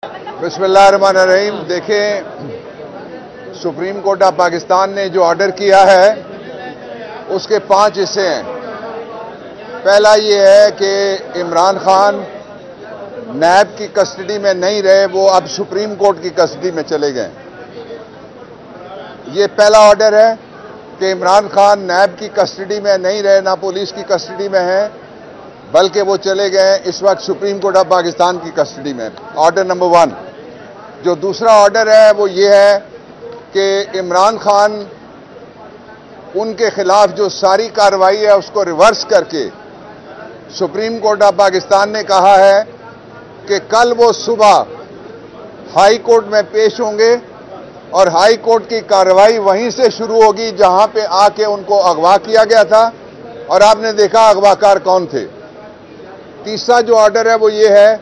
बिस्मिल्लाहिर्रहमानिर्रहीम। देखें, supreme court of Pakistan ने जो ऑर्डर किया है उसके 5 हिस्से हैं। पहला ये है कि इमरान खान नैब की कस्टडी में नहीं रहे, वो अब सुप्रीम कोर्ट की कस्टडी में चले गए। ये पहला ऑर्डर है कि इमरान खान नैब की कस्टडी में नहीं रहे, ना पुलिस की कस्टडी में है, बल्कि वो चले गए इस वक्त सुप्रीम कोर्ट ऑफ पाकिस्तान की कस्टडी में। Order number 1। जो दूसरा ऑर्डर है वो ये है कि इमरान खान उनके खिलाफ जो सारी कार्रवाई है उसको रिवर्स करके सुप्रीम कोर्ट ऑफ पाकिस्तान ने कहा है कि कल वो सुबह हाई कोर्ट में पेश होंगे और हाई कोर्ट की कार्रवाई वहीं से शुरू होगी जहां पे आके उनको अगवा किया गया था, और आपने देखा अगवाकार कौन थे। तीसरा जो ऑर्डर है वो ये है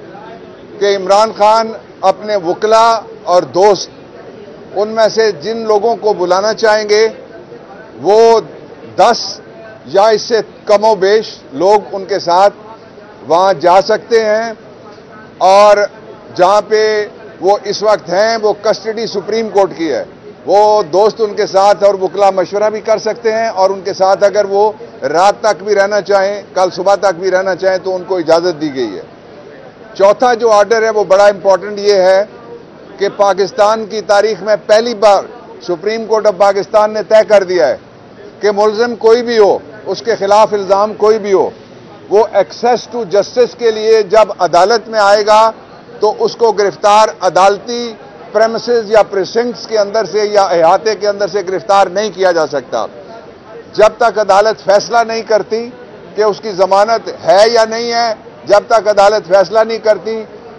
कि इमरान खान अपने वकला और दोस्त उनमें से जिन लोगों को बुलाना चाहेंगे वो 10 या इससे कमोबेश लोग उनके साथ वहां जा सकते हैं, और जहां पे वो इस वक्त हैं वो कस्टडी सुप्रीम कोर्ट की है। वो दोस्त उनके साथ और वकला मशवरा भी कर सकते हैं, और उनके साथ अगर वो रात तक भी रहना चाहें, कल सुबह तक भी रहना चाहें, तो उनको इजाज़त दी गई है। चौथा जो ऑर्डर है वो बड़ा इंपॉर्टेंट ये है कि पाकिस्तान की तारीख में पहली बार सुप्रीम कोर्ट ऑफ पाकिस्तान ने तय कर दिया है कि मुलजिम कोई भी हो, उसके खिलाफ इल्ज़ाम कोई भी हो, वो एक्सेस टू जस्टिस के लिए जब अदालत में आएगा तो उसको गिरफ्तार अदालती प्रेमिसेस या प्रिसिंक्ट्स के अंदर से या अहाते के अंदर से गिरफ्तार नहीं किया जा सकता जब तक अदालत फैसला नहीं करती कि उसकी जमानत है या नहीं है। जब तक अदालत फैसला नहीं करती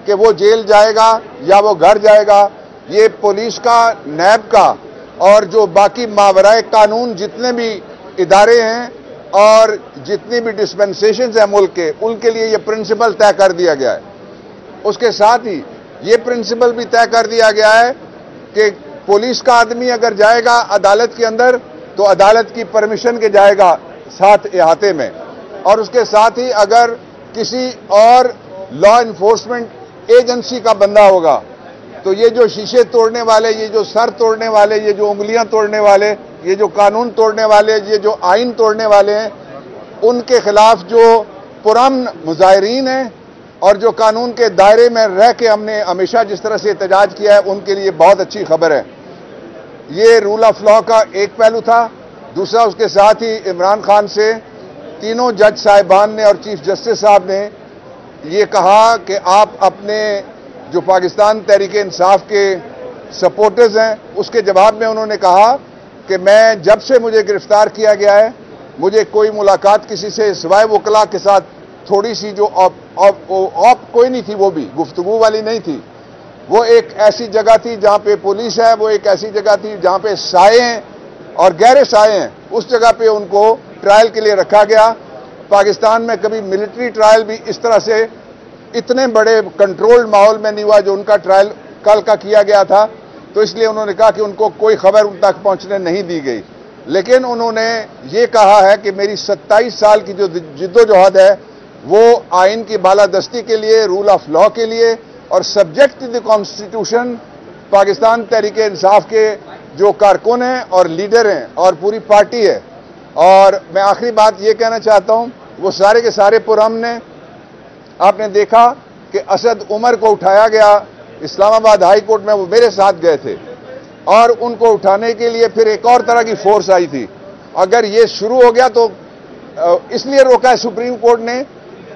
कि वो जेल जाएगा या वो घर जाएगा, ये पुलिस का, नैब का और जो बाकी मावराए कानून जितने भी इदारे हैं और जितनी भी डिस्पेंसेशंस हैं मुल्क के, उनके लिए ये प्रिंसिपल तय कर दिया गया है। उसके साथ ही ये प्रिंसिपल भी तय कर दिया गया है कि पुलिस का आदमी अगर जाएगा अदालत के अंदर तो अदालत की परमिशन के जाएगा साथ इहाते में, और उसके साथ ही अगर किसी और लॉ इन्फोर्समेंट एजेंसी का बंदा होगा तो ये जो शीशे तोड़ने वाले, ये जो सर तोड़ने वाले, ये जो उंगलियां तोड़ने वाले, ये जो कानून तोड़ने वाले, ये जो आइन तोड़ने वाले हैं, उनके खिलाफ जो पुरअमन मुजाहिरीन हैं और जो कानून के दायरे में रह के हमने हमेशा जिस तरह से एहतजाज किया है, उनके लिए बहुत अच्छी खबर है। ये रूल ऑफ लॉ का एक पहलू था। दूसरा, उसके साथ ही इमरान खान से तीनों जज साहिबान ने और चीफ जस्टिस साहब ने ये कहा कि आप अपने जो पाकिस्तान तहरीक इंसाफ के सपोर्टर्स हैं उसके जवाब में उन्होंने कहा कि मैं जब से मुझे गिरफ्तार किया गया है, मुझे कोई मुलाकात किसी से सिवाय वकला के साथ थोड़ी सी जो ऑप कोई नहीं थी, वो भी गुफ्तगू वाली नहीं थी। वो एक ऐसी जगह थी जहां पे पुलिस है, वो एक ऐसी जगह थी जहां पे साए हैं और गहरे साए हैं, उस जगह पे उनको ट्रायल के लिए रखा गया। पाकिस्तान में कभी मिलिट्री ट्रायल भी इस तरह से इतने बड़े कंट्रोल्ड माहौल में नहीं हुआ जो उनका ट्रायल कल का किया गया था, तो इसलिए उन्होंने कहा कि उनको कोई खबर उन तक पहुंचने नहीं दी गई। लेकिन उन्होंने ये कहा है कि मेरी 27 साल की जो जिद्दोजहद है वो आइन की बालादस्ती के लिए, रूल ऑफ लॉ के लिए और subject to the constitution Pakistan Tehreek Insaf के जो कारकुन हैं और लीडर हैं और पूरी पार्टी है। और मैं आखिरी बात ये कहना चाहता हूं, वो सारे के सारे पुरअमन ने, आपने देखा कि असद उमर को उठाया गया इस्लामाबाद हाई कोर्ट में, वो मेरे साथ गए थे, और उनको उठाने के लिए फिर एक और तरह की फोर्स आई थी। अगर ये शुरू हो गया तो इसलिए रोका है सुप्रीम कोर्ट ने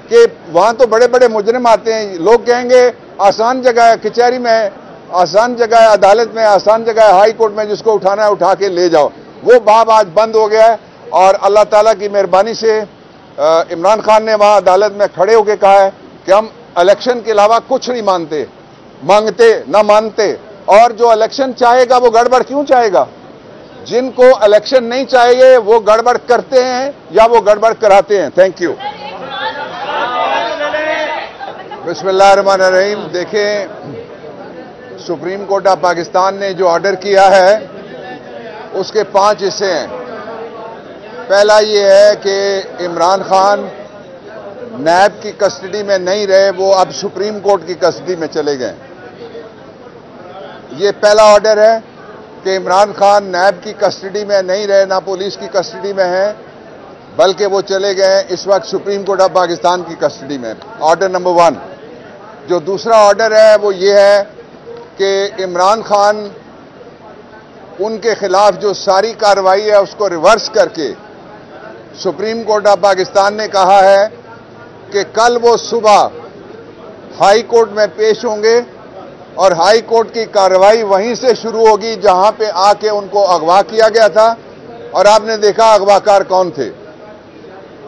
कि वहां तो बड़े बड़े मुजरिम आते हैं, लोग कहेंगे आसान जगह है, कचहरी में है, आसान जगह है, अदालत में आसान जगह है, हाई कोर्ट में जिसको उठाना है उठा के ले जाओ। वो बाब आज बंद हो गया है, और अल्लाह ताला की मेहरबानी से इमरान खान ने वहां अदालत में खड़े होकर कहा है कि हम इलेक्शन के अलावा कुछ नहीं मांगते ना मानते, और जो इलेक्शन चाहेगा वो गड़बड़ क्यों चाहेगा। जिनको इलेक्शन नहीं चाहिए वो गड़बड़ करते हैं या वो गड़बड़ कराते हैं। Thank you. बिस्मिल्लाहिर्रहमानिर्रहीम। देखें, सुप्रीम कोर्ट ऑफ पाकिस्तान ने जो ऑर्डर किया है उसके 5 हिस्से हैं। पहला ये है कि इमरान खान नैब की कस्टडी में नहीं रहे, वो अब सुप्रीम कोर्ट की कस्टडी में चले गए। یہ پہلا آرڈر ہے کہ عمران خان نیب کی کسٹڈی میں نہیں رہے، نہ پولیس کی کسٹڈی میں ہیں، بلکہ وہ چلے گئے اس وقت سپریم کورٹ آف پاکستان کی کسٹڈی میں۔ Order number 1۔ جو دوسرا آرڈر ہے وہ یہ ہے کہ عمران خان ان کے خلاف جو ساری کارروائی ہے اس کو ریورس کر کے سپریم کورٹ آف پاکستان نے کہا ہے کہ کل وہ صبح ہائی کورٹ میں پیش ہوں گے اور ہائی کورٹ کی کارروائی وہیں سے شروع ہوگی جہاں پہ آ کے ان کو اغوا کیا گیا تھا، اور آپ نے دیکھا اغوا کار کون تھے۔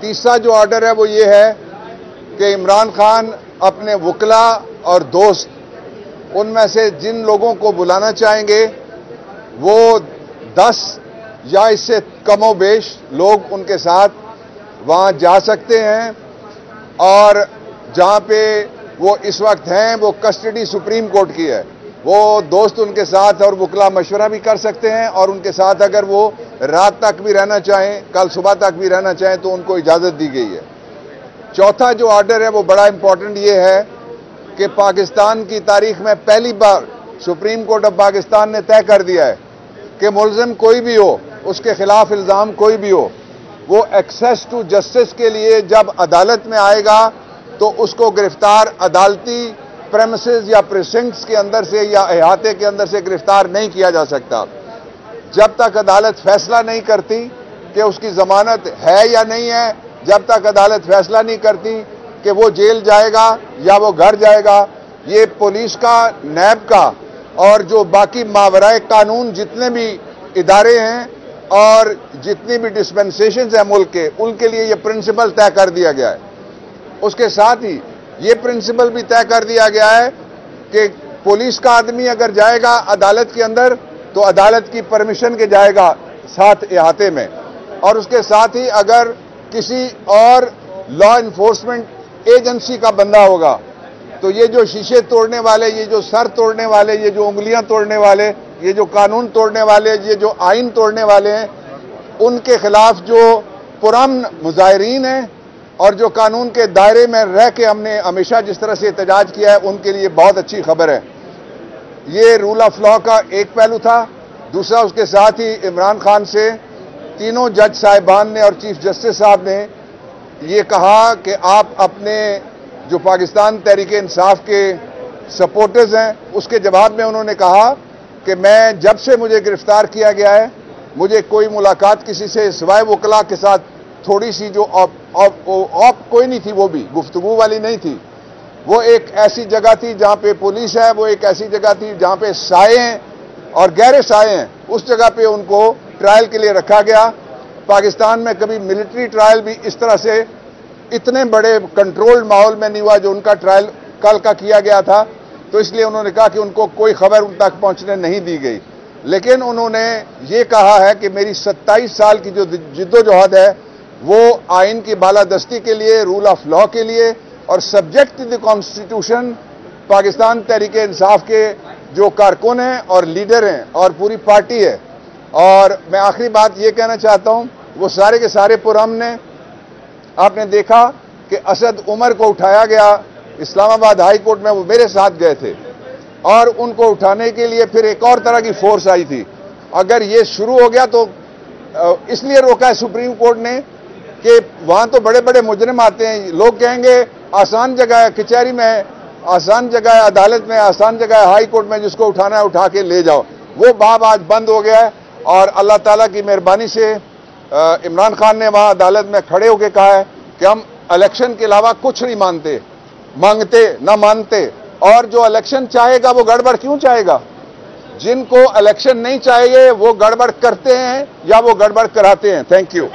تیسرا جو آرڈر ہے وہ یہ ہے کہ عمران خان اپنے وکلا اور دوست ان میں سے جن لوگوں کو بلانا چاہیں گے وہ 10 یا اس سے کم و بیش لوگ ان کے ساتھ وہاں جا سکتے ہیں، اور جہاں پہ وہ اس وقت ہیں وہ کسٹڈی سپریم کورٹ کی ہے۔ وہ دوست ان کے ساتھ اور وکلا مشورہ بھی کر سکتے ہیں، اور ان کے ساتھ اگر وہ رات تک بھی رہنا چاہیں، کل صبح تک بھی رہنا چاہیں تو ان کو اجازت دی گئی ہے۔ چوتھا جو آرڈر ہے وہ بڑا امپورٹنٹ یہ ہے کہ پاکستان کی تاریخ میں پہلی بار سپریم کورٹ آف پاکستان نے طے کر دیا ہے کہ ملزم کوئی بھی ہو، اس کے خلاف الزام کوئی بھی ہو، وہ ایکسیس ٹو جسٹس کے لیے جب عدالت میں آئے گا تو اس کو گرفتار عدالتی پریمیسز یا پریسنکٹس کے اندر سے یا احاطے کے اندر سے گرفتار نہیں کیا جا سکتا جب تک عدالت فیصلہ نہیں کرتی کہ اس کی ضمانت ہے یا نہیں ہے، جب تک عدالت فیصلہ نہیں کرتی کہ وہ جیل جائے گا یا وہ گھر جائے گا۔ یہ پولیس کا، نیب کا اور جو باقی ماورائے قانون جتنے بھی ادارے ہیں اور جتنی بھی ڈسپنسیشنز ہیں ملک کے، ان کے لیے یہ پرنسپل طے کر دیا گیا ہے۔ اس کے ساتھ ہی یہ پرنسپل بھی طے کر دیا گیا ہے کہ پولیس کا آدمی اگر جائے گا عدالت کے اندر تو عدالت کی پرمیشن کے جائے گا ساتھ احاطے میں، اور اس کے ساتھ ہی اگر کسی اور لا انفورسمنٹ ایجنسی کا بندہ ہوگا تو یہ جو شیشے توڑنے والے، یہ جو سر توڑنے والے، یہ جو انگلیاں توڑنے والے، یہ جو قانون توڑنے والے، یہ جو آئین توڑنے والے ہیں، ان کے خلاف جو پرامن مظاہرین ہیں اور جو قانون کے دائرے میں رہ کے ہم نے ہمیشہ جس طرح سے احتجاج کیا ہے، ان کے لیے بہت اچھی خبر ہے۔ یہ رول آف لا کا ایک پہلو تھا۔ دوسرا، اس کے ساتھ ہی عمران خان سے تینوں جج صاحبان نے اور چیف جسٹس صاحب نے یہ کہا کہ آپ اپنے جو پاکستان تحریک انصاف کے سپورٹرز ہیں اس کے جواب میں انہوں نے کہا کہ میں جب سے مجھے گرفتار کیا گیا ہے مجھے کوئی ملاقات کسی سے سوائے وکلا کے ساتھ تھوڑی سی جو آپ کوئی نہیں تھی، وہ بھی گفتگو والی نہیں تھی، وہ ایک ایسی جگہ تھی جہاں پہ پولیس ہے، وہ ایک ایسی جگہ تھی جہاں پہ سائے ہیں اور گہرے سائے ہیں، اس جگہ پہ ان کو ٹرائل کے لیے رکھا گیا۔ پاکستان میں کبھی ملٹری ٹرائل بھی اس طرح سے اتنے بڑے کنٹرولڈ ماحول میں نہیں ہوا جو ان کا ٹرائل کل کا کیا گیا تھا، تو اس لیے انہوں نے کہا کہ ان کو کوئی خبر ان تک پہنچنے نہیں دی گئی، لیکن انہوں نے یہ کہا ہے کہ میری 27 سال کی جو جدوجہد ہے وہ آئین کی بالادستی کے لیے، رول آف لا کے لیے اور subject the constitution Pakistan Tehreek Insaf کے جو کارکن ہیں اور لیڈر ہیں اور پوری پارٹی ہے۔ اور میں آخری بات یہ کہنا چاہتا ہوں، وہ سارے کے سارے پرامن ہیں۔ آپ نے دیکھا کہ اسد عمر کو اٹھایا گیا اسلام آباد ہائی کورٹ میں، وہ میرے ساتھ گئے تھے، اور ان کو اٹھانے کے لیے پھر ایک اور طرح کی فورس آئی تھی۔ اگر یہ شروع ہو گیا تو اس لیے روکا ہے سپریم کورٹ نے کہ وہاں تو بڑے بڑے مجرم آتے ہیں، لوگ کہیں گے آسان جگہ ہے کچہری میں، آسان جگہ ہے عدالت میں، آسان جگہ ہے ہائی کورٹ میں، جس کو اٹھانا ہے اٹھا کے لے جاؤ۔ وہ باب آج بند ہو گیا ہے، اور اللہ تعالیٰ کی مہربانی سے عمران خان نے وہاں عدالت میں کھڑے ہو کے کہا ہے کہ ہم الیکشن کے علاوہ کچھ نہیں مانگتے نہ مانتے، اور جو الیکشن چاہے گا وہ گڑبڑ کیوں چاہے گا؟ جن کو الیکشن نہیں چاہیے وہ گڑبڑ کرتے ہیں یا وہ گڑبڑ کراتے ہیں۔ Thank you.